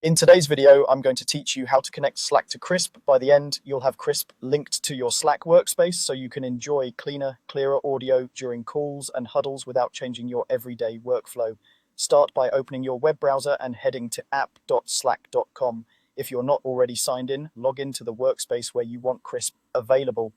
In today's video, I'm going to teach you how to connect Slack to Krisp. By the end, you'll have Krisp linked to your Slack workspace so you can enjoy clearer audio during calls and huddles without changing your everyday workflow. Start by opening your web browser and heading to app.slack.com. If you're not already signed in, log into the workspace where you want Krisp available.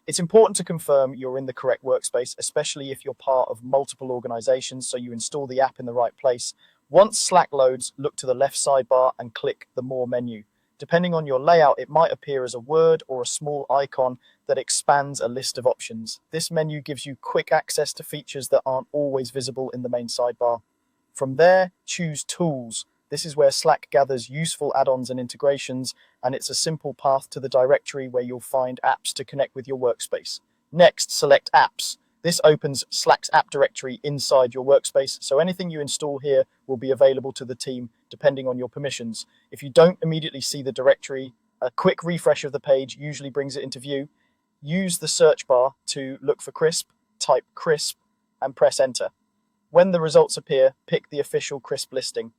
It's important to confirm you're in the correct workspace, especially if you're part of multiple organizations, so you install the app in the right place. Once Slack loads, look to the left sidebar and click the More menu. Depending on your layout, it might appear as a word or a small icon that expands a list of options. This menu gives you quick access to features that aren't always visible in the main sidebar. From there, choose Tools. This is where Slack gathers useful add-ons and integrations, and it's a simple path to the directory where you'll find apps to connect with your workspace. Next, select Apps. This opens Slack's app directory inside your workspace, so anything you install here will be available to the team depending on your permissions. If you don't immediately see the directory, a quick refresh of the page usually brings it into view. Use the search bar to look for Krisp, type Krisp, and press enter. When the results appear, pick the official Krisp listing.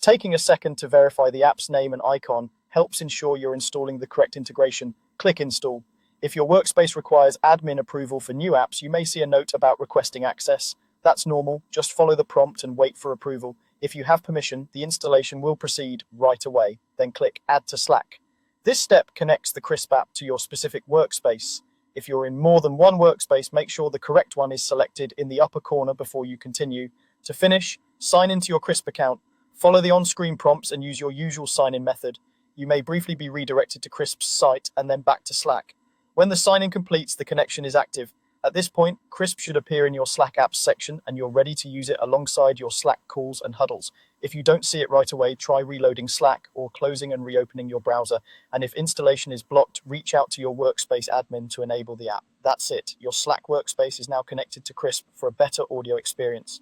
Taking a second to verify the app's name and icon helps ensure you're installing the correct integration. Click Install. If your workspace requires admin approval for new apps, you may see a note about requesting access. That's normal. Just follow the prompt and wait for approval. If you have permission, the installation will proceed right away. Then click Add to Slack. This step connects the Krisp app to your specific workspace. If you're in more than one workspace, make sure the correct one is selected in the upper corner before you continue. To finish, sign into your Krisp account. Follow the on-screen prompts and use your usual sign-in method. You may briefly be redirected to Krisp's site and then back to Slack. When the sign-in completes, the connection is active. At this point, Krisp should appear in your Slack apps section and you're ready to use it alongside your Slack calls and huddles. If you don't see it right away, try reloading Slack or closing and reopening your browser. And if installation is blocked, reach out to your workspace admin to enable the app. That's it. Your Slack workspace is now connected to Krisp for a better audio experience.